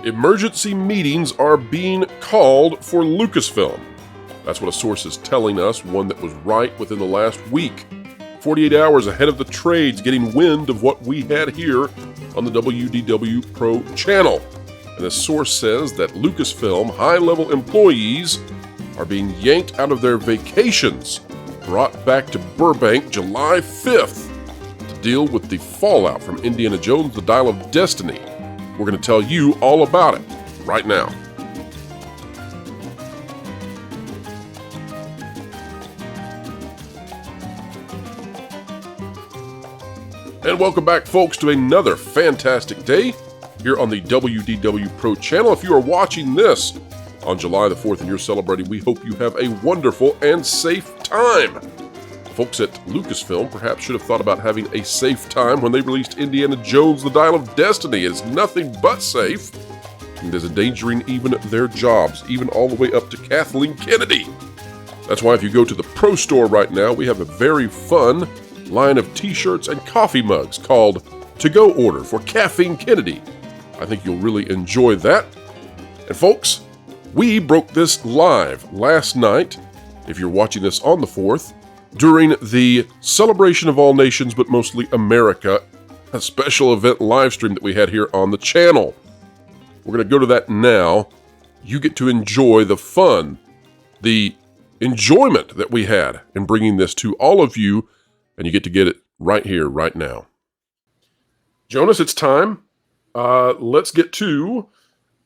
Emergency meetings are being called for Lucasfilm. That's what a source is telling us, one that was right within the last week. 48 hours ahead of the trades getting wind of what we had here on the WDW Pro channel. And the source says that Lucasfilm high-level employees are being yanked out of their vacations, brought back to Burbank July 5th to deal with the fallout from Indiana Jones, The Dial of Destiny. We're going to tell you all about it right now. And welcome back, folks, to another fantastic day here on the WDW Pro channel. If you are watching this on July the 4th and you're celebrating, we hope you have a wonderful and safe time. Folks at Lucasfilm perhaps should have thought about having a safe time when they released Indiana Jones, The Dial of Destiny. It's nothing but safe, and is endangering even their jobs, even all the way up to Kathleen Kennedy. That's why if you go to the Pro Store right now, we have a very fun line of t-shirts and coffee mugs called To Go Order for Kathleen Kennedy. I think you'll really enjoy that. And folks, we broke this live last night, if you're watching this on the 4th, during the Celebration of All Nations, but mostly America, a special event live stream that we had here on the channel. We're going to go to that now. You get to enjoy the fun, the enjoyment that we had in bringing this to all of you, and you get to get it right here, right now. Jonas, it's time. Let's get to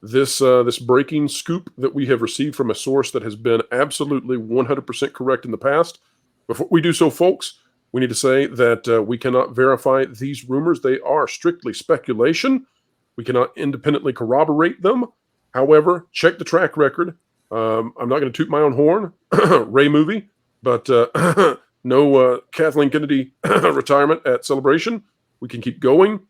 this breaking scoop that we have received from a source that has been absolutely 100% correct in the past. Before we do so, folks, we need to say that we cannot verify these rumors. They are strictly speculation. We cannot independently corroborate them. However, check the track record. I'm not going to toot my own horn, Ray movie, but no Kathleen Kennedy retirement at Celebration. We can keep going.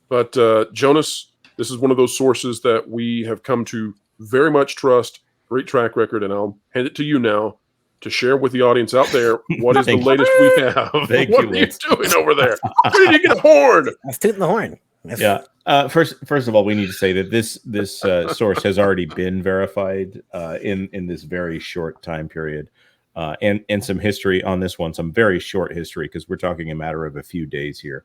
But Jonas, this is one of those sources that we have come to very much trust. Great track record, and I'll hand it to you now to share with the audience out there what is the latest we have. What are you doing over there? Where did you get a horn? I was tooting the horn. Yeah. First of all, we need to say that this source has already been verified in this very short time period, and some history on this one, some very short history, because we're talking a matter of a few days here.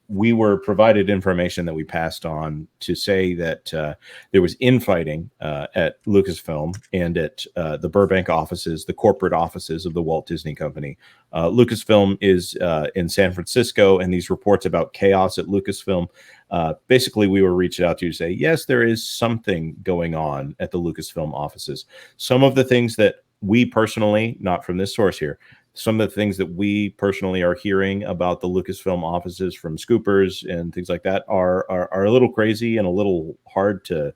We were provided information that we passed on to say that there was infighting at Lucasfilm and at the Burbank offices, the corporate offices of the Walt Disney Company. Lucasfilm is in San Francisco, and these reports about chaos at Lucasfilm, basically we were reached out to say, yes, there is something going on at the Lucasfilm offices. Some of the things that we personally, not from this source here, some of the things that we personally are hearing about the Lucasfilm offices from scoopers and things like that are a little crazy and a little hard to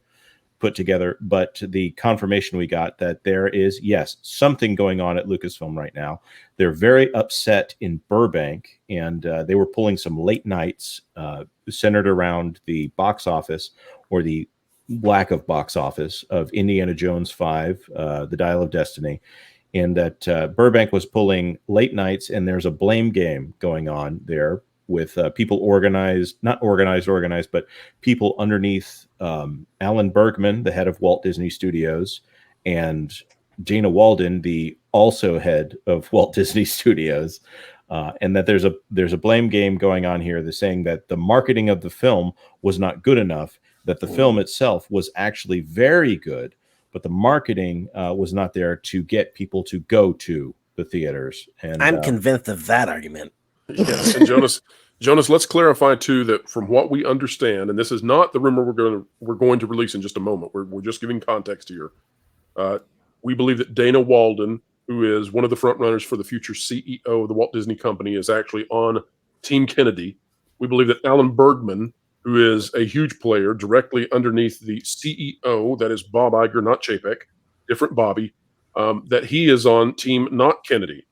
put together. But the confirmation we got that there is, yes, something going on at Lucasfilm right now. They're very upset in Burbank, and they were pulling some late nights centered around the box office, or the lack of box office, of Indiana Jones 5, The Dial of Destiny. And that Burbank was pulling late nights, and there's a blame game going on there with people not organized, but people underneath Alan Bergman, the head of Walt Disney Studios, and Dana Walden, the also head of Walt Disney Studios, and that there's a blame game going on here. They're saying that the marketing of the film was not good enough, that the film itself was actually very good, but the marketing was not there to get people to go to the theaters. And I'm convinced of that argument. Yes, and Jonas, let's clarify too that from what we understand, and this is not the rumor we're going to release in just a moment. We're just giving context here. We believe that Dana Walden, who is one of the front runners for the future CEO of the Walt Disney Company, is actually on Team Kennedy. We believe that Alan Bergman, who is a huge player directly underneath the CEO, that is Bob Iger, not Chapek, different Bobby, that he is on Team Not Kennedy.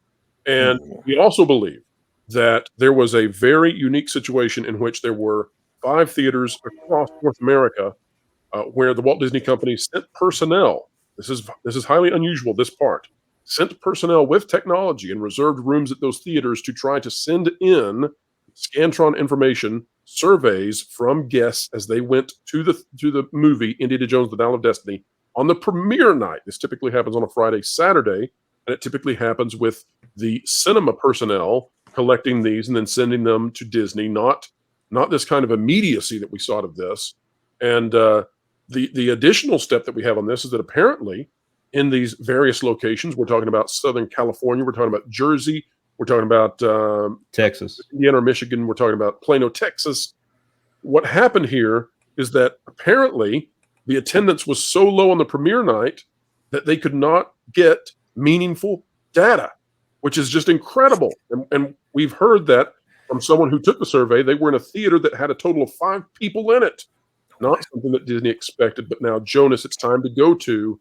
And we also believe that there was a very unique situation in which there were 5 theaters across North America where the Walt Disney Company sent personnel. This is highly unusual, this part. Sent personnel with technology and reserved rooms at those theaters to try to send in Scantron information surveys from guests as they went to the movie Indiana Jones: The Dial of Destiny on the premiere night. This typically happens on a Friday, Saturday, and it typically happens with the cinema personnel collecting these and then sending them to Disney. Not this kind of immediacy that we saw of this. And the additional step that we have on this is that apparently in these various locations, we're talking about Southern California, we're talking about Jersey, we're talking about Texas, Indiana or Michigan, we're talking about Plano, Texas. What happened here is that apparently the attendance was so low on the premiere night that they could not get meaningful data, which is just incredible. And we've heard that from someone who took the survey. They were in a theater that had a total of 5 people in it. Not something that Disney expected. But now, Jonas, it's time to go to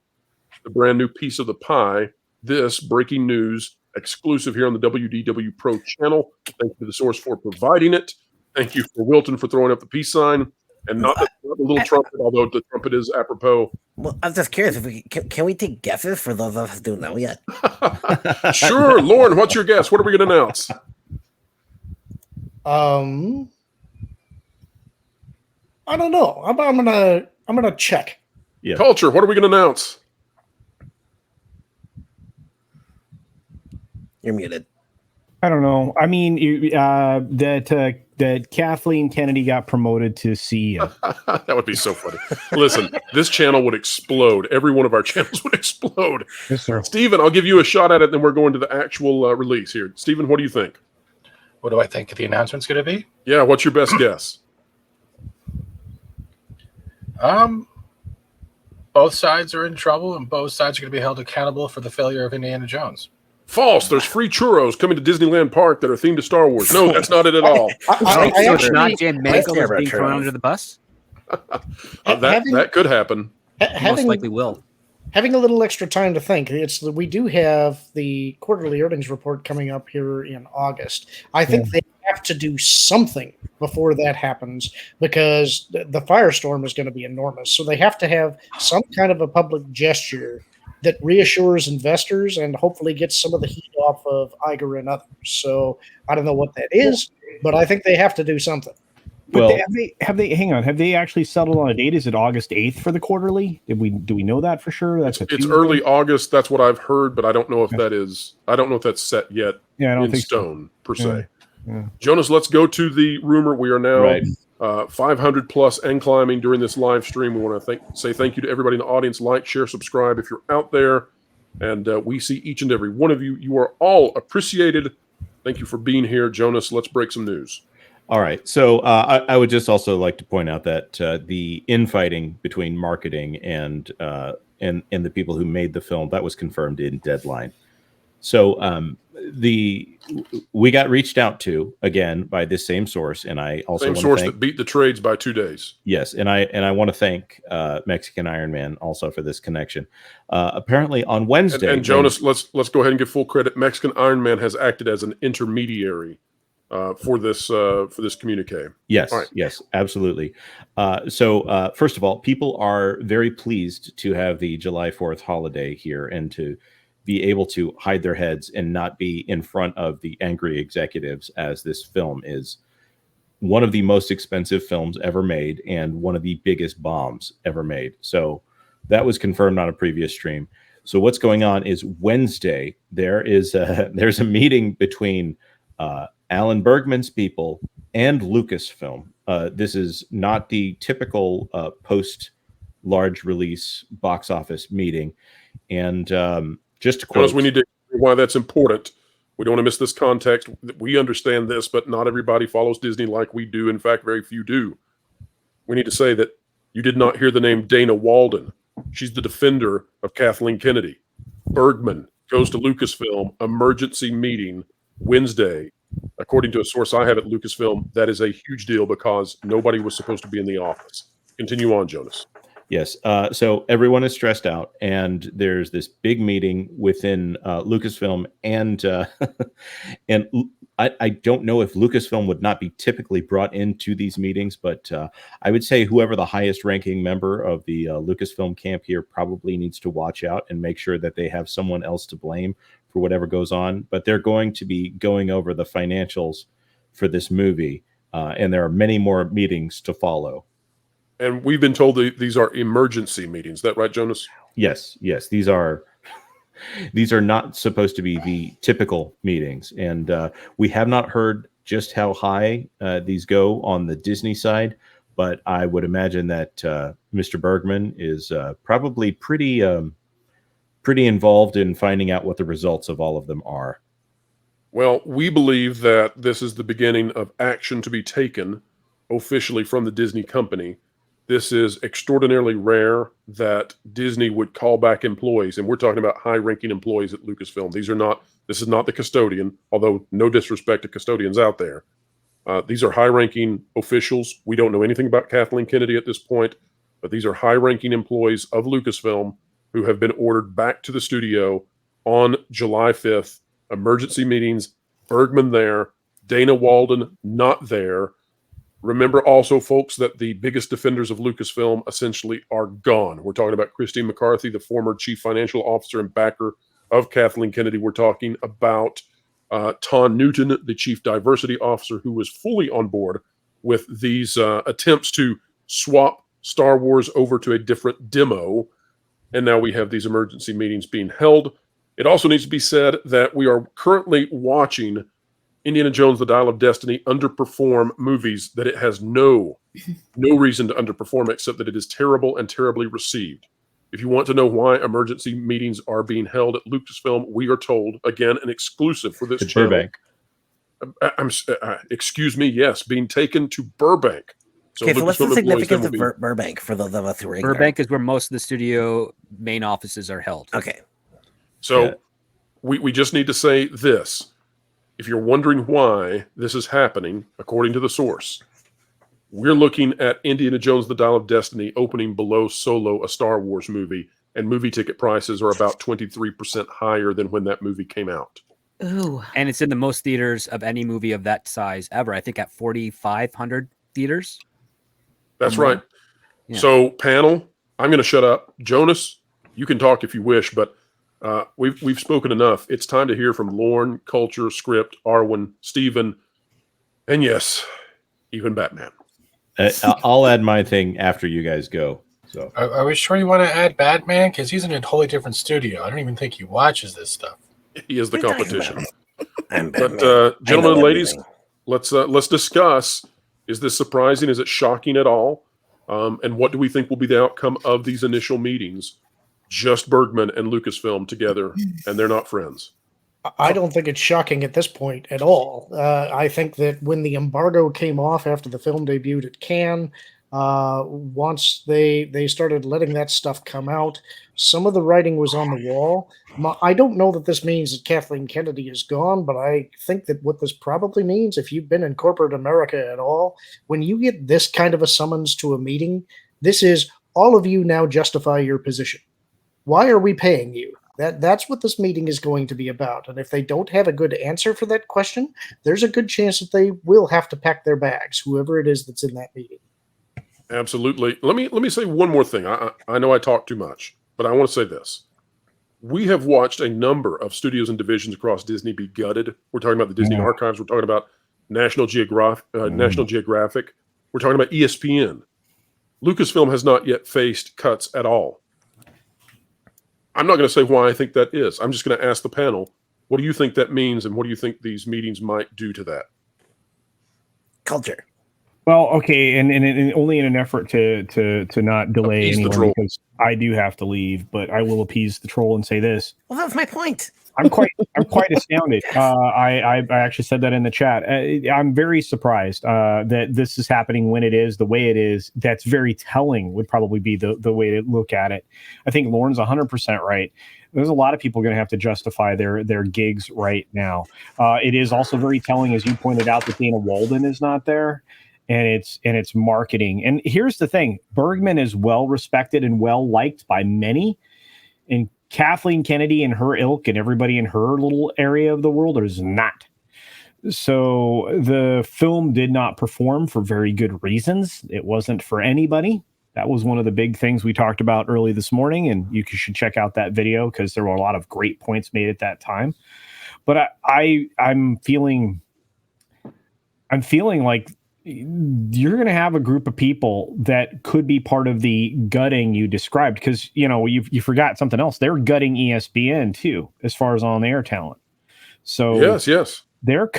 the brand new piece of the pie. This breaking news exclusive here on the WDW Pro channel. Thank you to the source for providing it. Thank you for Wilton for throwing up the peace sign. And not the little trumpet, although the trumpet is apropos. Well, I'm just curious if can we take guesses for those of us who don't know yet? Sure, Lauren. What's your guess? What are we going to announce? I don't know. I'm gonna check. Yeah. Culture. What are we going to announce? You're muted. I don't know. I mean, that Kathleen Kennedy got promoted to CEO. That would be so funny. Listen, this channel would explode. Every one of our channels would explode. Yes, sir. Stephen, I'll give you a shot at it, and then we're going to the actual release here. Stephen, what do you think? What do I think the announcement's going to be? Yeah, what's your best guess? Both sides are in trouble, and both sides are going to be held accountable for the failure of Indiana Jones. False. There's free churros coming to Disneyland Park that are themed to Star Wars. No, that's not it at all. It's not Jan Mankel that's being thrown under the bus? That could happen. Most likely will. Having a little extra time to think, we do have the quarterly earnings report coming up here in August. I think they have to do something before that happens because the firestorm is going to be enormous. So they have to have some kind of a public gesture that reassures investors and hopefully gets some of the heat off of Iger and others. So I don't know what that is, but I think they have to do something. But well, have they hang on? Have they actually settled on a date? Is it August 8th for the quarterly? Do we know that for sure? It's early August. That's what I've heard, but I don't know if that is. I don't know if that's set yet. Yeah, I don't in think stone per se. Yeah. Yeah. Jonas, let's go to the rumor. We are now 500 plus and climbing during this live stream. We want to say thank you to everybody in the audience. Like, share, subscribe if you're out there, and we see each and every one of you. You are all appreciated. Thank you for being here, Jonas. Let's break some news. All right. So I would just also like to point out that the infighting between marketing and the people who made the film, that was confirmed in Deadline. So we got reached out to again by this same source, and I also same source that beat the trades by 2 days. Yes, and I want to thank Mexican Iron Man also for this connection. Apparently on Wednesday, and Jonas, let's go ahead and give full credit. Mexican Iron Man has acted as an intermediary for this communique. Yes, right. Yes, absolutely. So first of all, people are very pleased to have the July 4th holiday here and to be able to hide their heads and not be in front of the angry executives, as this film is one of the most expensive films ever made and one of the biggest bombs ever made. So that was confirmed on a previous stream. So what's going on is Wednesday, there's a meeting between Alan Bergman's people and Lucasfilm. This is not the typical post large release box office meeting. And just to quote, we need to explain why that's important. We don't want to miss this context. We understand this, but not everybody follows Disney like we do. In fact, very few do. We need to say that you did not hear the name Dana Walden. She's the defender of Kathleen Kennedy. Bergman goes to Lucasfilm, emergency meeting Wednesday. According to a source I have at Lucasfilm, that is a huge deal because nobody was supposed to be in the office. Continue on, Jonas. Yes. So everyone is stressed out, and there's this big meeting within Lucasfilm, and I don't know if Lucasfilm would not be typically brought into these meetings, but I would say whoever the highest ranking member of the Lucasfilm camp here probably needs to watch out and make sure that they have someone else to blame for whatever goes on. But they're going to be going over the financials for this movie and there are many more meetings to follow. And we've been told that these are emergency meetings. Is that right, Jonas? Yes. These are not supposed to be the typical meetings, and we have not heard just how high these go on the Disney side. But I would imagine that Mr. Bergman is probably pretty involved in finding out what the results of all of them are. Well, we believe that this is the beginning of action to be taken officially from the Disney company. This is extraordinarily rare that Disney would call back employees, and we're talking about high-ranking employees at Lucasfilm. This is not the custodian, although no disrespect to custodians out there. These are high-ranking officials. We don't know anything about Kathleen Kennedy at this point, but these are high-ranking employees of Lucasfilm who have been ordered back to the studio on July 5th. Emergency meetings, Bergman there, Dana Walden not there. Remember also, folks, that the biggest defenders of Lucasfilm essentially are gone. We're talking about Christine McCarthy, the former chief financial officer and backer of Kathleen Kennedy. We're talking about Ton Newton, the chief diversity officer, who was fully on board with these attempts to swap Star Wars over to a different demo. And now we have these emergency meetings being held. It also needs to be said that we are currently watching Indiana Jones, The Dial of Destiny underperform movies that it has no reason to underperform, except that it is terrible and terribly received. If you want to know why emergency meetings are being held at Lucasfilm, we are told, again, an exclusive for this channel. Burbank. Excuse me, yes, being taken to Burbank. So what's the significance of Burbank for those of us who are ignorant? Burbank is where most of the studio main offices are held. Okay. So we just need to say this. If you're wondering why this is happening, according to the source, we're looking at Indiana Jones, The Dial of Destiny opening below Solo, a Star Wars movie, and movie ticket prices are about 23% higher than when that movie came out. Ooh. And it's in the most theaters of any movie of that size ever. I think at 4,500 theaters. That's right. Yeah. So, panel, I'm going to shut up. Jonas, you can talk if you wish, but we've spoken enough. It's time to hear from Lorne, Culture, Script, Arwen, Steven, and yes, even Batman. I'll add my thing after you guys go. So, are we sure you want to add Batman? Because he's in a totally different studio. I don't even think he watches this stuff. He is the competition. But gentlemen and ladies, let's discuss. Is this surprising? Is it shocking at all? And what do we think will be the outcome of these initial meetings? Just Bergman and Lucasfilm together, and they're not friends. I don't think it's shocking at this point at all. I think that when the embargo came off after the film debuted at Cannes, once they started letting that stuff come out, some of the writing was on the wall. I don't know that this means that Kathleen Kennedy is gone, but I think that what this probably means, if you've been in corporate America at all, when you get this kind of a summons to a meeting, this is all of you now justify your position. Why are we paying you? That's what this meeting is going to be about. And if they don't have a good answer for that question, there's a good chance that they will have to pack their bags, whoever it is that's in that meeting. Absolutely. Let me say one more thing. I know I talk too much, but I want to say this. We have watched a number of studios and divisions across Disney be gutted. We're talking about the Disney Archives. We're talking about National Geographic. We're talking about ESPN. Lucasfilm has not yet faced cuts at all. I'm not going to say why I think that is. I'm just going to ask the panel, what do you think that means, and what do you think these meetings might do to that? Culture. Well, okay, and only in an effort to not delay anyone, because I do have to leave, but I will appease the troll and say this. Well, that's my point. I'm quite astounded. I actually said that in the chat. I'm very surprised that this is happening when it is, the way it is. That's very telling would probably be the way to look at it. I think Lauren's 100% right. There's a lot of people going to have to justify their gigs right now. It is also very telling, as you pointed out, that Dana Walden is not there. And it's marketing. And here's the thing. Bergman is well respected and well liked by many. And Kathleen Kennedy and her ilk and everybody in her little area of the world is not. So the film did not perform for very good reasons. It wasn't for anybody. That was one of the big things we talked about early this morning. And you should check out that video because there were a lot of great points made at that time. But I'm feeling like you're going to have a group of people that could be part of the gutting you described, because you forgot something else. They're gutting ESPN too, as far as on air talent. So yes. They're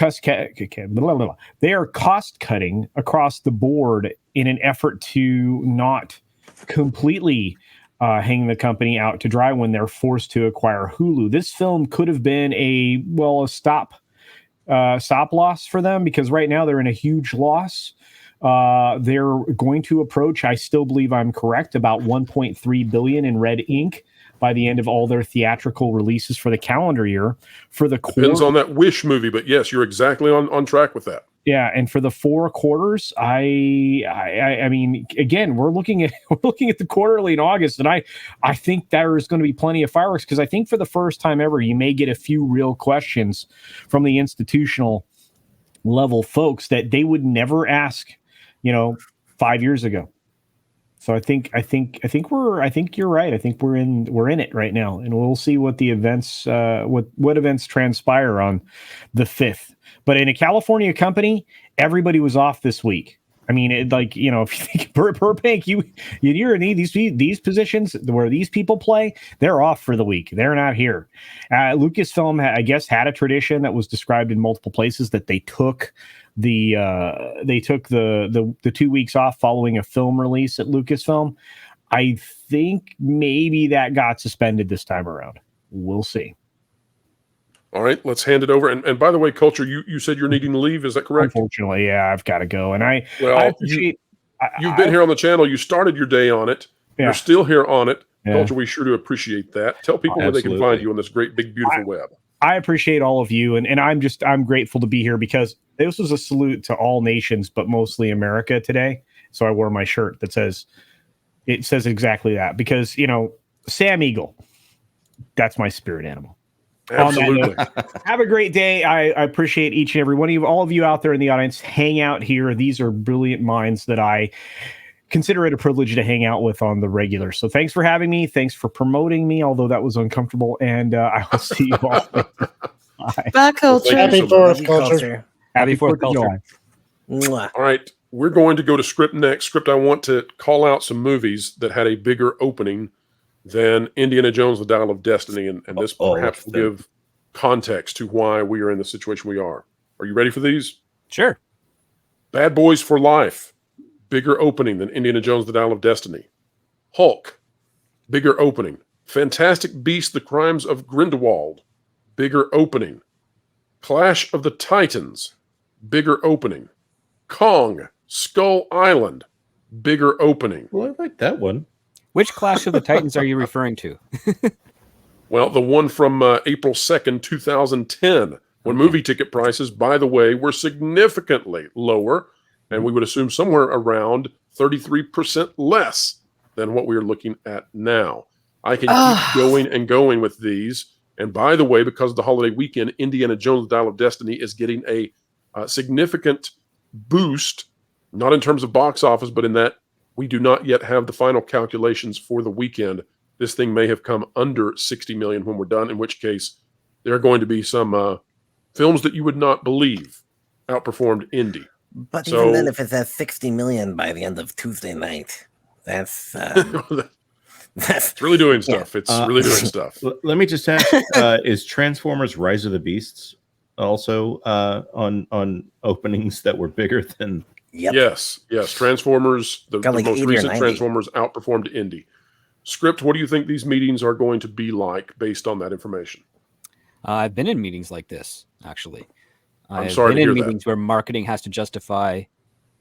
they are cost cutting across the board in an effort to not completely hang the company out to dry when they're forced to acquire Hulu. This film could have been a stop loss for them, because right now they're in a huge loss. They're going to approach, I still believe I'm correct, about 1.3 billion in red ink by the end of all their theatrical releases for the calendar year. For the depends on that Wish movie, but yes, you're exactly on track with that. Yeah, and for the 4 quarters, I mean, again, we're looking at the quarterly in August, and I think there is going to be plenty of fireworks, because I think for the first time ever, you may get a few real questions from the institutional level folks that they would never ask, 5 years ago. So I think you're right. I think we're in it right now, and we'll see what the events what events transpire on the 5th. But in a California company, everybody was off this week. I mean, if you think Burbank, you're in these positions where these people play, they're off for the week. They're not here. Lucasfilm, I guess, had a tradition that was described in multiple places, that they took the 2 weeks off following a film release at Lucasfilm. I think maybe that got suspended this time around. We'll see. All right, let's hand it over. And by the way, Culture, you said you're needing to leave. Is that correct? Unfortunately, yeah, I've got to go. And I appreciate you've been here on the channel. You started your day on it. Yeah. You're still here on it. Yeah. Culture, we sure do appreciate that. Tell people where they can find you on this great, big, beautiful web. I appreciate all of you, and I'm grateful to be here, because this was a salute to all nations, but mostly America today. So I wore my shirt that says exactly that, because Sam Eagle, that's my spirit animal. Absolutely. Have a great day. I appreciate each and every one of you, all of you out there in the audience. Hang out here. These are brilliant minds that I consider it a privilege to hang out with on the regular. So thanks for having me. Thanks for promoting me, although that was uncomfortable. And I will see you all later. Bye. Bye, Culture. Happy 4th, Culture. Happy 4th, Culture. Mwah. All right. We're going to go to Script next. Script, I want to call out some movies that had a bigger opening than Indiana Jones, The Dial of Destiny. And this perhaps will give context to why we are in the situation we are. Are you ready for these? Sure. Bad Boys for Life. Bigger opening than Indiana Jones, The Dial of Destiny. Hulk. Bigger opening. Fantastic Beasts, The Crimes of Grindelwald. Bigger opening. Clash of the Titans. Bigger opening. Kong. Skull Island. Bigger opening. Well, I like that one. Which Clash of the Titans are you referring to? Well, the one from April 2nd, 2010, when movie ticket prices, by the way, were significantly lower, and we would assume somewhere around 33% less than what we are looking at now. I can keep going and going with these. And by the way, because of the holiday weekend, Indiana Jones, The Dial of Destiny is getting a significant boost, not in terms of box office, but in that we do not yet have the final calculations for the weekend. This thing may have come under 60 million when we're done, in which case there are going to be some films that you would not believe outperformed Indy. But even then, if it's at 60 million by the end of Tuesday night, that's it's really doing stuff. It's really doing stuff. Let me just ask: is Transformers: Rise of the Beasts also on openings that were bigger than? Yep. Yes. Transformers, the like most 80 or recent 90. Transformers outperformed Indy. Script, what do you think these meetings are going to be like based on that information? I've been in meetings like this, actually. I'm sorry to hear I've been in that. meetings where marketing has to justify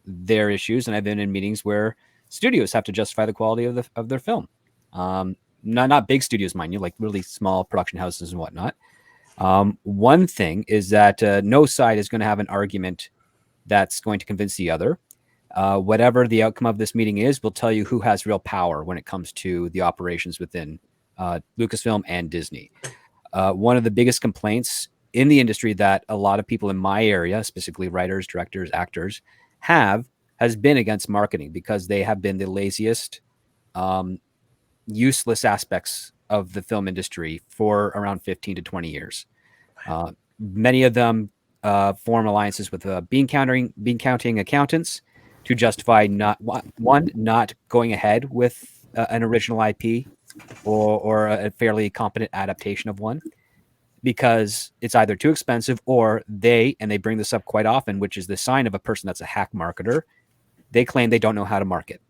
their issues, and I've been in meetings where studios have to justify the quality of their film. Not big studios, mind you, like really small production houses and whatnot. One thing is that no side is going to have an argument that's going to convince the other. Whatever the outcome of this meeting is, will tell you who has real power when it comes to the operations within Lucasfilm and Disney. One of the biggest complaints in the industry that a lot of people in my area, specifically writers, directors, actors, has been against marketing, because they have been the laziest, useless aspects of the film industry for around 15 to 20 years. Many of them form alliances with bean counting accountants to justify not going ahead with an original IP or a fairly competent adaptation of one, because it's either too expensive or they bring this up quite often, which is the sign of a person that's a hack marketer. They claim they don't know how to market.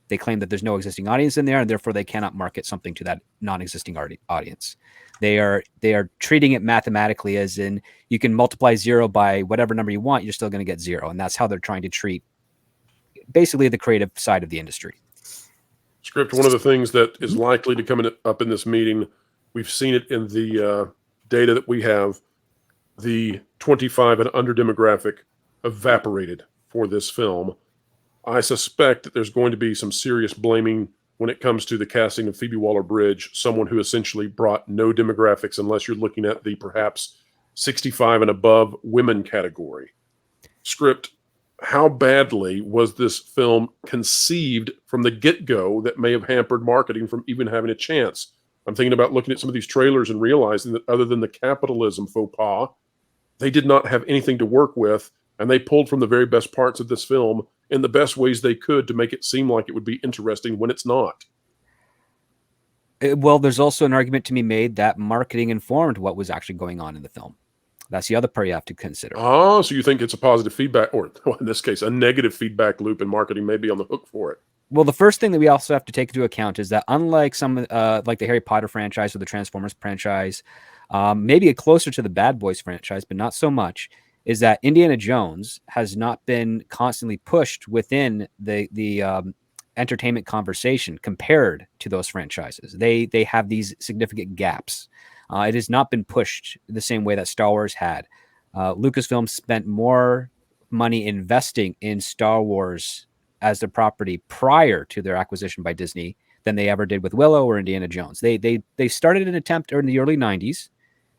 They claim that there's no existing audience in there, and therefore they cannot market something to that non-existing audience. They are treating it mathematically, as in you can multiply 0 by whatever number you want, you're still going to get 0. And that's how they're trying to treat basically the creative side of the industry. Script, one of the things that is likely to come up in this meeting, we've seen it in the data that we have, the 25 and under demographic evaporated for this film. I suspect that there's going to be some serious blaming when it comes to the casting of Phoebe Waller-Bridge, someone who essentially brought no demographics unless you're looking at the perhaps 65 and above women category. Script, how badly was this film conceived from the get-go that may have hampered marketing from even having a chance? I'm thinking about looking at some of these trailers and realizing that other than the capitalism faux pas, they did not have anything to work with, and they pulled from the very best parts of this film in the best ways they could to make it seem like it would be interesting when it's not. Well, there's also an argument to be made that marketing informed what was actually going on in the film. That's the other part you have to consider. Oh, so you think it's a positive feedback, or in this case, a negative feedback loop, and marketing may be on the hook for it? Well, the first thing that we also have to take into account is that unlike some like the Harry Potter franchise or the Transformers franchise, maybe closer to the Bad Boys franchise, but not so much, is that Indiana Jones has not been constantly pushed within the entertainment conversation compared to those franchises. They have these significant gaps. It has not been pushed the same way that Star Wars had. Lucasfilm spent more money investing in Star Wars as the property prior to their acquisition by Disney than they ever did with Willow or Indiana Jones. They started an attempt in the early 90s,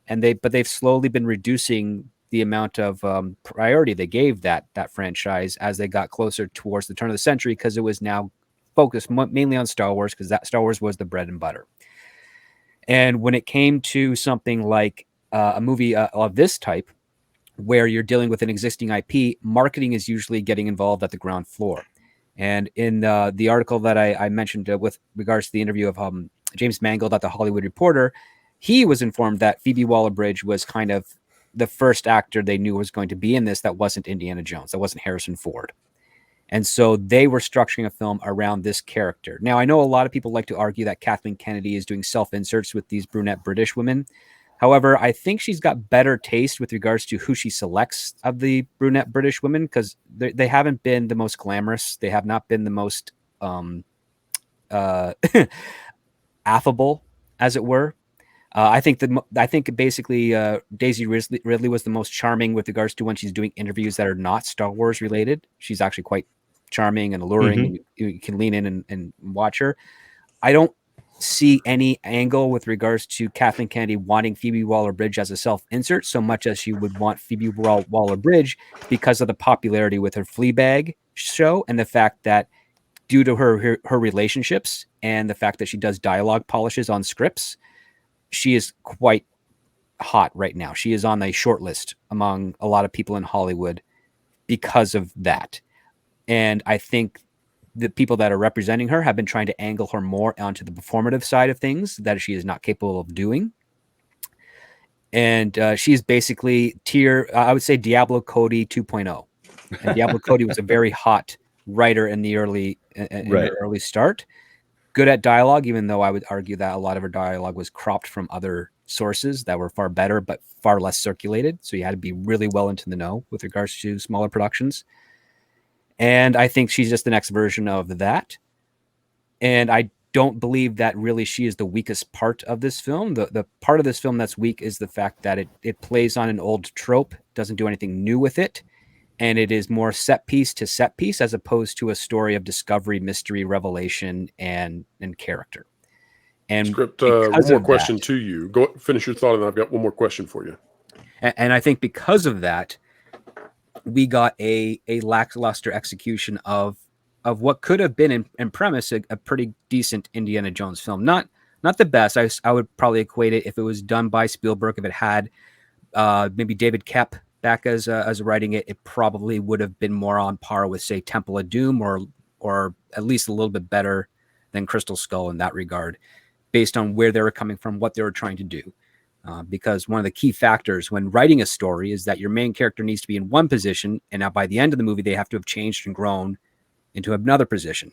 but they've slowly been reducing the amount of priority they gave that franchise as they got closer towards the turn of the century, because it was now focused mainly on Star Wars, because that Star Wars was the bread and butter. And when it came to something like a movie of this type, where you're dealing with an existing IP, marketing is usually getting involved at the ground floor. And in the article that I mentioned with regards to the interview of James Mangold at the Hollywood Reporter, he was informed that Phoebe Waller-Bridge was kind of the first actor they knew was going to be in this that wasn't Indiana Jones, that wasn't Harrison Ford. And so they were structuring a film around this character. Now, I know a lot of people like to argue that Kathleen Kennedy is doing self-inserts with these brunette British women. However, I think she's got better taste with regards to who she selects of the brunette British women, because they haven't been the most glamorous. They have not been the most affable, as it were. I think basically Daisy Ridley was the most charming with regards to when she's doing interviews that are not Star Wars related. She's actually quite charming and alluring. Mm-hmm. And you can lean in and watch her. I don't see any angle with regards to Kathleen Kennedy wanting Phoebe Waller-Bridge as a self-insert so much as she would want Phoebe Waller-Bridge because of the popularity with her Fleabag show and the fact that due to her relationships and the fact that she does dialogue polishes on scripts, she is quite hot right now. She is on a short list among a lot of people in Hollywood because of that. And I think the people that are representing her have been trying to angle her more onto the performative side of things that she is not capable of doing. And she's basically I would say Diablo Cody 2.0. And Diablo Cody was a very hot writer in the early start. Good at dialogue, even though I would argue that a lot of her dialogue was cropped from other sources that were far better, but far less circulated. So you had to be really well into the know with regards to smaller productions. And I think she's just the next version of that. And I don't believe that really she is the weakest part of this film. The part of this film that's weak is the fact that it plays on an old trope, doesn't do anything new with it. And it is more set piece to set piece as opposed to a story of discovery, mystery, revelation, and character. And Script, one more question to you. Go finish your thought, and I've got one more question for you. And I think because of that, we got a lackluster execution of what could have been in premise a pretty decent Indiana Jones film. Not the best. I would probably equate it, if it was done by Spielberg, if it had maybe David Koepp back as writing it, it probably would have been more on par with, say, Temple of Doom, or at least a little bit better than Crystal Skull in that regard, based on where they were coming from, what they were trying to do. Because one of the key factors when writing a story is that your main character needs to be in one position, and now by the end of the movie, they have to have changed and grown into another position.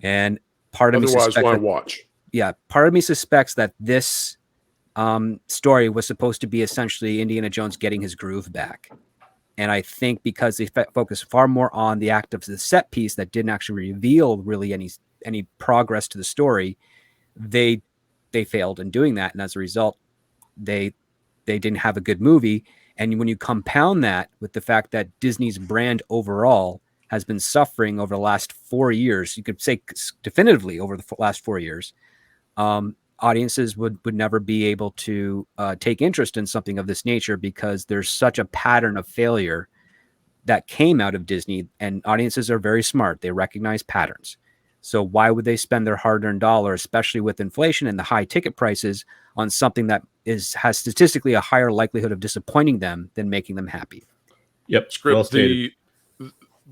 And part of me Otherwise, suspects why that, watch? yeah, part of me suspects that this story was supposed to be essentially Indiana Jones getting his groove back. And I think because they focus far more on the act of the set piece that didn't actually reveal really any progress to the story, they failed in doing that. And as a result, they didn't have a good movie. And when you compound that with the fact that Disney's brand overall has been suffering over the last 4 years, you could say definitively over the last 4 years, audiences would never be able to take interest in something of this nature, because there's such a pattern of failure that came out of Disney, and audiences are very smart. They recognize patterns. So why would they spend their hard-earned dollar, especially with inflation and the high ticket prices, on something that has statistically a higher likelihood of disappointing them than making them happy? Yep. Script, Well stated.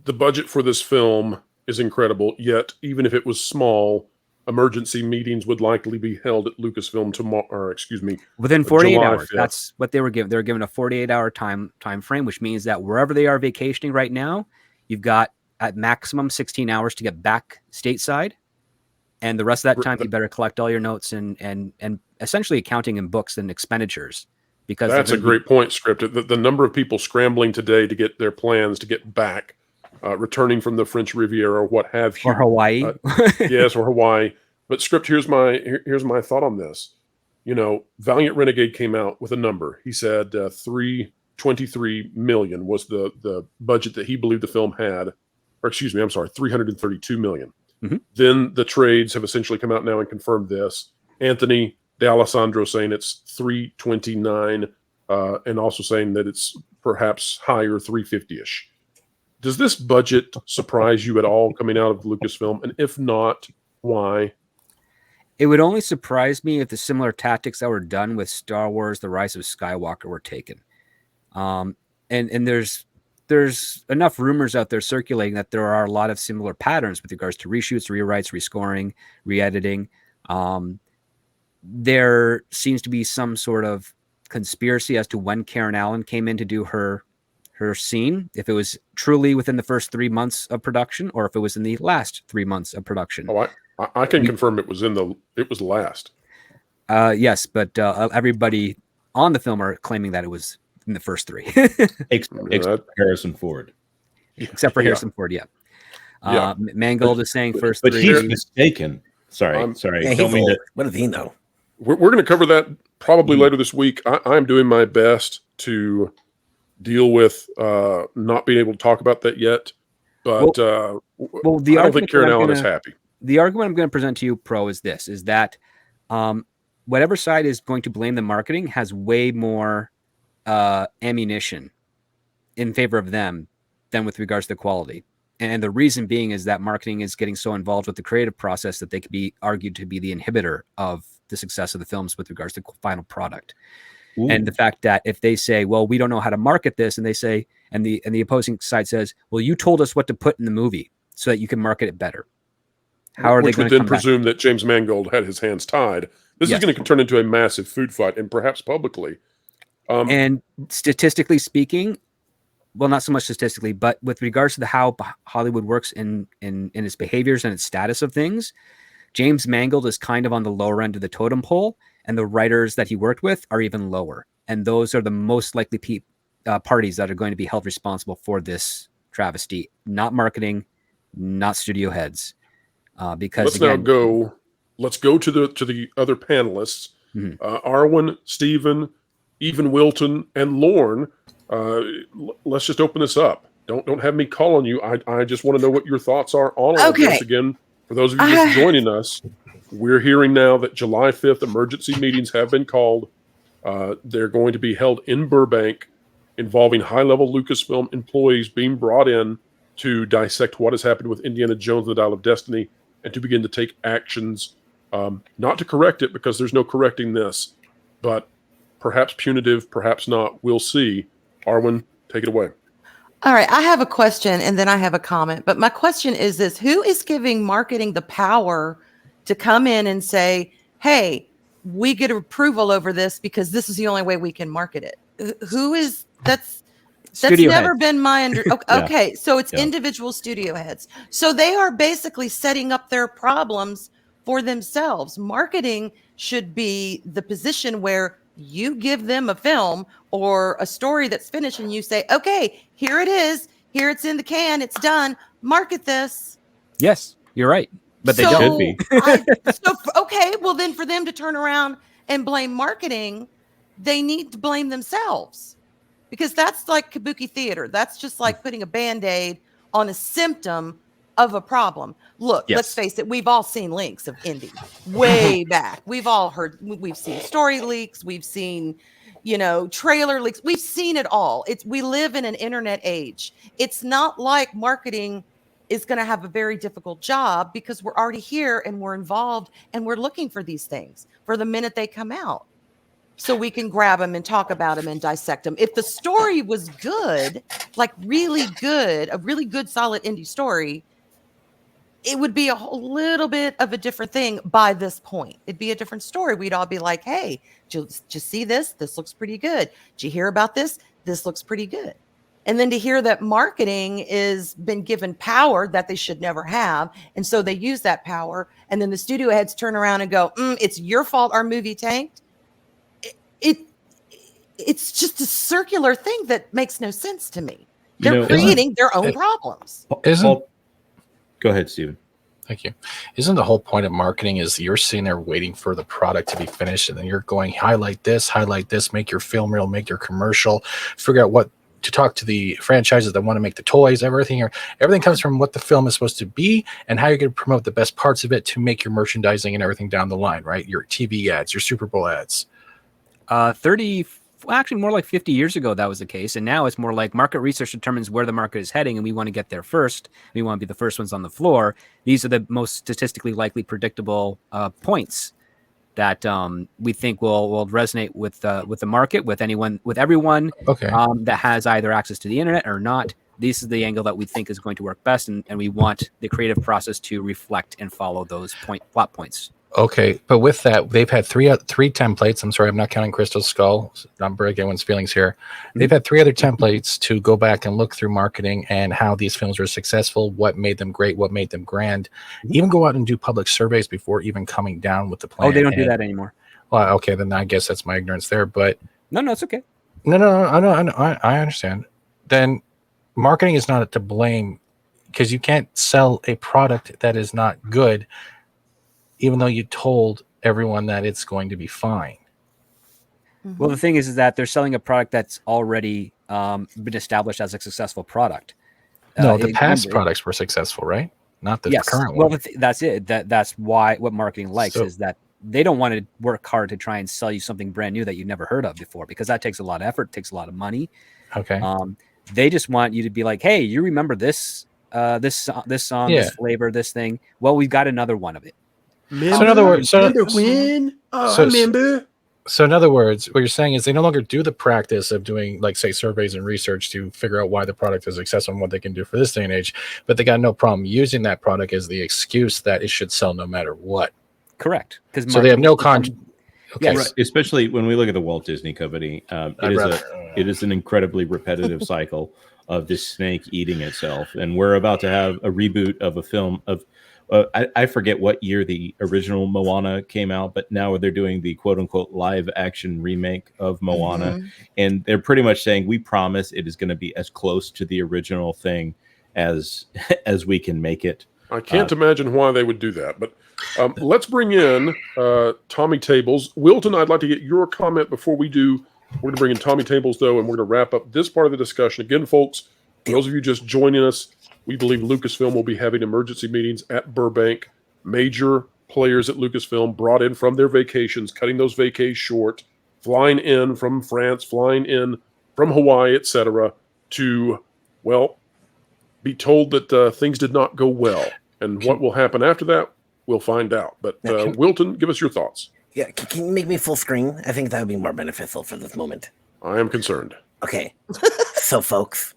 the budget for this film is incredible, yet even if it was small, emergency meetings would likely be held at Lucasfilm tomorrow, or excuse me, Within 48 July hours. 5th. That's what they were given. They're given a 48-hour time frame, which means that wherever they are vacationing right now, you've got at maximum 16 hours to get back stateside. And the rest of that time, you better collect all your notes and essentially accounting and books and expenditures. Because that's a great point, Script. The number of people scrambling today to get their plans to get back, returning from the French Riviera or what have you. Or Hawaii. Yes, or Hawaii. But Script, here's my thought on this. You know, Valiant Renegade came out with a number. He said $323 million was the budget that he believed the film had. Or excuse me, I'm sorry, $332 million. Mm-hmm. Then the trades have essentially come out now and confirmed this. Anthony D'Alessandro saying it's 329, and also saying that it's perhaps higher, 350-ish. Does this budget surprise you at all coming out of Lucasfilm? And if not, why? It would only surprise me if the similar tactics that were done with Star Wars: The Rise of Skywalker were taken. And there's enough rumors out there circulating that there are a lot of similar patterns with regards to reshoots, rewrites, rescoring, re-editing. There seems to be some sort of conspiracy as to when Karen Allen came in to do her scene, if it was truly within the first 3 months of production or if it was in the last 3 months of production. Oh, I can confirm it was last. Yes, but everybody on the film are claiming that it was in the first three. Except Harrison Ford. Except for Harrison Ford, yeah. Mangold is saying first but three. he's mistaken. Sorry. Yeah, Don't mean to. what does he know? We're going to cover that probably later this week. I'm doing my best to deal with not being able to talk about that yet. But I don't think Karen Allen is happy. The argument I'm going to present to you, Pro, is this, is that whatever side is going to blame the marketing has way more ammunition in favor of them than with regards to the quality. And the reason being is that marketing is getting so involved with the creative process that they could be argued to be the inhibitor of the success of the films with regards to the final product. Ooh. And the fact that if they say, well, we don't know how to market this, and they say, and the opposing side says, well, you told us what to put in the movie so that you can market it better. How are they going to then presume that James Mangold had his hands tied? This is going to turn into a massive food fight, and perhaps publicly. And statistically speaking, well, not so much statistically, but with regards to how Hollywood works in its behaviors and its status of things, James Mangold is kind of on the lower end of the totem pole, and the writers that he worked with are even lower. And those are the most likely parties that are going to be held responsible for this travesty, not marketing, not studio heads. Because let's go to the other panelists. Mm-hmm. Arwen, Stephen, even Wilton, and Lorne. Let's just open this up. Don't have me call on you. I just want to know what your thoughts are on all of this. Again, for those of you just joining us, we're hearing now that July 5th emergency meetings have been called. They're going to be held in Burbank, involving high-level Lucasfilm employees being brought in to dissect what has happened with Indiana Jones and the Dial of Destiny, and to begin to take actions, not to correct it, because there's no correcting this, but perhaps punitive, perhaps not. We'll see. Arwen, take it away. All right, I have a question and then I have a comment. But my question is this: who is giving marketing the power to come in and say, hey, we get approval over this because this is the only way we can market it? Who is that's Studio never heads. been my under. Okay, Yeah. so it's Yeah. individual studio heads. So they are basically setting up their problems for themselves. Marketing should be the position where you give them a film or a story that's finished and you say, okay, here it is. Here it's in the can. It's done. Market this. Yes, you're right. But they So don't. Should be. Okay, well then for them to turn around and blame marketing, they need to blame themselves, because that's like kabuki theater. That's just like putting a Band-Aid on a symptom of a problem. Look, Yes. let's face it, we've all seen links of Indy way back. We've seen story leaks, we've seen, trailer leaks. We've seen it all. We live in an internet age. It's not like marketing is going to have a very difficult job, because we're already here and we're involved and we're looking for these things for the minute they come out, so we can grab them and talk about them and dissect them. If the story was good, like really good, a really good, solid indie story, it would be a whole little bit of a different thing by this point. It'd be a different story. We'd all be like, hey, did you see this? This looks pretty good. Did you hear about this? This looks pretty good. And then to hear that marketing is been given power that they should never have, and so they use that power, and then the studio heads turn around and go, it's your fault our movie tanked. It's just a circular thing that makes no sense to me. They're creating their own problems. Go ahead, Steven. Thank you. Isn't the whole point of marketing is you're sitting there waiting for the product to be finished, and then you're going, highlight this, make your film reel, make your commercial, figure out what to talk to the franchises that want to make the toys, everything comes from what the film is supposed to be and how you're going to promote the best parts of it to make your merchandising and everything down the line, right? Your TV ads, your Super Bowl ads. 30, actually more like 50 years ago, that was the case. And now it's more like market research determines where the market is heading, and we want to get there first. We want to be the first ones on the floor. These are the most statistically likely predictable points that we think will resonate with the market, with everyone Okay. that has either access to the internet or not. This is the angle that we think is going to work best, and we want the creative process to reflect and follow those plot points. Okay, but with that, they've had three templates. I'm sorry, I'm not counting Crystal Skull. I'm breaking anyone's feelings here. They've had three other templates to go back and look through marketing and how these films were successful, what made them great, what made them grand. Even go out and do public surveys before even coming down with the plan. Oh, they don't do that anymore. Well, okay, then I guess that's my ignorance there. But No, it's okay. No, I understand. Then marketing is not to blame, because you can't sell a product that is not good, even though you told everyone that it's going to be fine. Well, the thing is that they're selling a product that's already been established as a successful product. No, the past products were successful, right? Not the current one. Well, that's it. That's why what marketing likes is that they don't want to work hard to try and sell you something brand new that you've never heard of before, because that takes a lot of effort, takes a lot of money. Okay. They just want you to be like, hey, you remember this song, this flavor, this thing? Well, we've got another one of it. So in other words, when? I remember. So in other words, what you're saying is they no longer do the practice of doing, like, say, surveys and research to figure out why the product is successful and what they can do for this day and age, but they got no problem using that product as the excuse that it should sell no matter what. Correct. So they have no Okay. Right. Especially when we look at the Walt Disney Company, it is an incredibly repetitive cycle of this snake eating itself, and we're about to have a reboot of a film of. I forget what year the original Moana came out, but now they're doing the quote unquote live action remake of Moana. And they're pretty much saying, we promise it is going to be as close to the original thing as we can make it. I can't imagine why they would do that, but let's bring in Tommy Tables. Wilton, I'd like to get your comment before we do. We're going to bring in Tommy Tables, though, and we're going to wrap up this part of the discussion. Again, folks, for those of you just joining us, we believe Lucasfilm will be having emergency meetings at Burbank. Major players at Lucasfilm brought in from their vacations, cutting those vacays short, flying in from France, flying in from Hawaii, etc., to, well, be told that things did not go well. And what will happen after that, we'll find out. But Wilton, give us your thoughts. Yeah, can you make me full screen? I think that would be more beneficial for this moment. I am concerned. Okay. So, folks,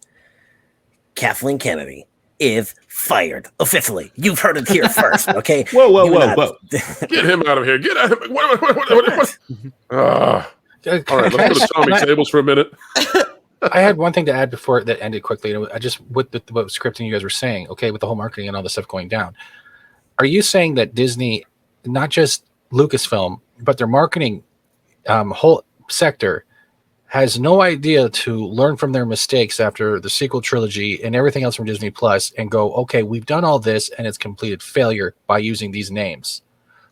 Kathleen Kennedy is fired officially. You've heard it here first, okay? Whoa. Get him out of here. Get out of here. What? All right, let's go to Tommy tables for a minute. I had one thing to add before that ended quickly. I just with what scripting you guys were saying, okay, with the whole marketing and all this stuff going down. Are you saying that Disney, not just Lucasfilm, but their marketing whole sector has no idea to learn from their mistakes after the sequel trilogy and everything else from Disney Plus and go, okay, we've done all this and it's completed failure by using these names.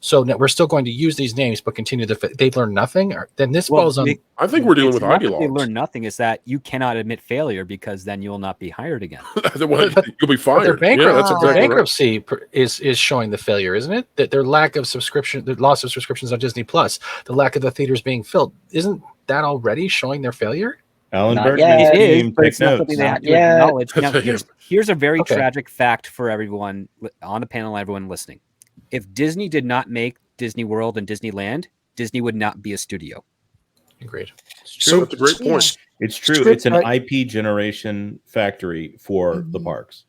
So we're still going to use these names, but continue they've learned nothing. Then this falls on. I think we're dealing with ideologues. ideologues. They learn nothing is that you cannot admit failure because then you will not be hired again. You'll be fired. Their That's exactly bankruptcy is showing the failure, isn't it? That their lack of subscription, the loss of subscriptions on Disney Plus, the lack of the theaters being filled, isn't that already showing their failure? Alan Not Bergman's yet. team, But take it's not notes. something they have to acknowledge. Now, here's a very tragic fact for everyone on the panel, everyone listening. If Disney did not make Disney World and Disneyland, Disney would not be a studio. Agreed. It's true. That's a great point. It's true. It's an IP generation factory for the parks.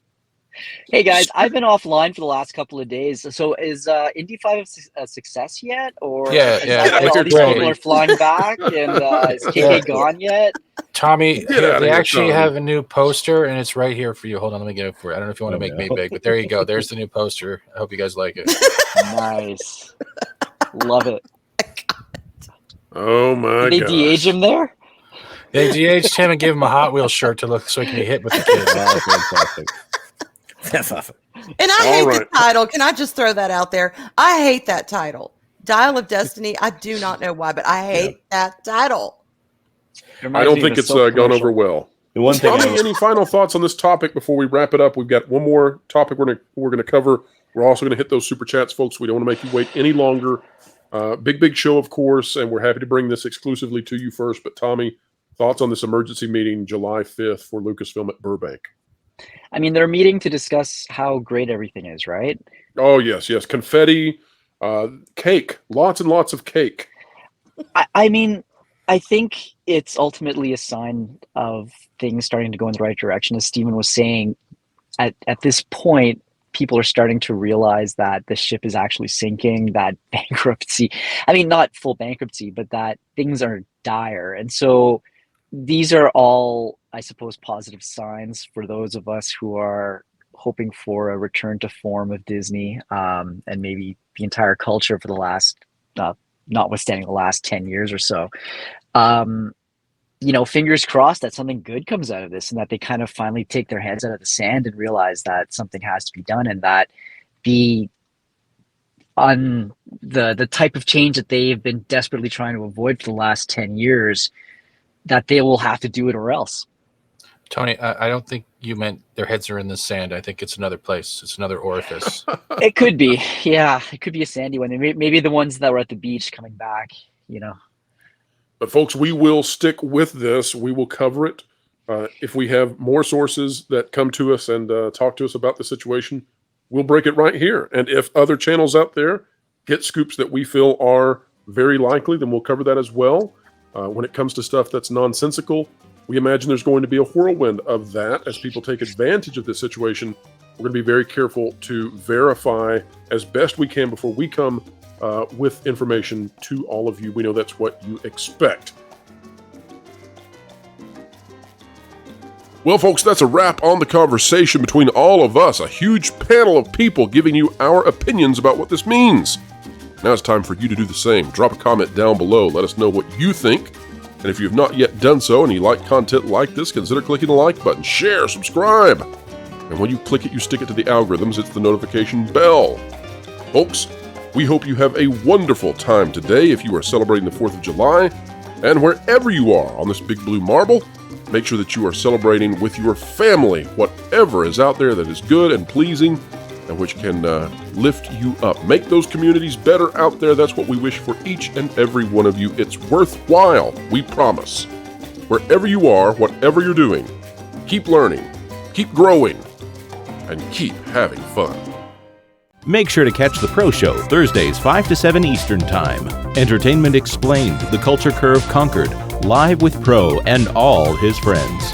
Hey guys, I've been offline for the last couple of days. So is Indy 5 a success yet? Or all these people are flying back and is KK gone yet? Tommy, they actually have a new poster and it's right here for you. Hold on, let me get it for you. I don't know if you want to make me big, but there you go. There's the new poster. I hope you guys like it. Nice. Love it. Oh my god. Did they de-age him there? They de-aged him and gave him a Hot Wheels shirt to look so he can be hit with the kids. Oh, fantastic. That's awesome. And I hate the title. Can I just throw that out there? I hate that title. Dial of Destiny. I do not know why, but I hate that title. I don't think it's gone over well. The one thing. Tommy, any final thoughts on this topic before we wrap it up? We've got one more topic we're gonna cover. We're also gonna hit those super chats, folks. We don't want to make you wait any longer. Big show, of course, and we're happy to bring this exclusively to you first. But Tommy, thoughts on this emergency meeting July 5th for Lucasfilm at Burbank? I mean, they're meeting to discuss how great everything is, right? Oh, yes. Confetti, cake, lots and lots of cake. I mean, I think it's ultimately a sign of things starting to go in the right direction. As Stephen was saying, at this point, people are starting to realize that the ship is actually sinking, that bankruptcy, I mean, not full bankruptcy, but that things are dire. And so these are all, I suppose, positive signs for those of us who are hoping for a return to form of Disney, and maybe the entire culture for the last, notwithstanding the last 10 years or so. Fingers crossed that something good comes out of this and that they kind of finally take their heads out of the sand and realize that something has to be done, and that the type of change that they've been desperately trying to avoid for the last 10 years, that they will have to do it or else. Tony, I don't think you meant their heads are in the sand. I think it's another place. It's another orifice. It could be. Yeah, it could be a sandy one. Maybe the ones that were at the beach coming back, But folks, we will stick with this. We will cover it. If we have more sources that come to us and talk to us about the situation, we'll break it right here. And if other channels out there get scoops that we feel are very likely, then we'll cover that as well. When it comes to stuff that's nonsensical, we imagine there's going to be a whirlwind of that as people take advantage of this situation. We're going to be very careful to verify as best we can before we come with information to all of you. We know that's what you expect. Well, folks, that's a wrap on the conversation between all of us, a huge panel of people giving you our opinions about what this means. Now it's time for you to do the same. Drop a comment down below. Let us know what you think. And if you have not yet done so and you like content like this, consider clicking the like button, share, subscribe. And when you click it, you stick it to the algorithms. It's the notification bell. Folks, we hope you have a wonderful time today if you are celebrating the 4th of July. And wherever you are on this big blue marble, make sure that you are celebrating with your family whatever is out there that is good and pleasing and which can lift you up. Make those communities better out there. That's what we wish for each and every one of you. It's worthwhile, we promise. Wherever you are, whatever you're doing, keep learning, keep growing, and keep having fun. Make sure to catch The Pro Show Thursdays 5 to 7 Eastern Time. Entertainment Explained, The Culture Curve Conquered, live with Pro and all his friends.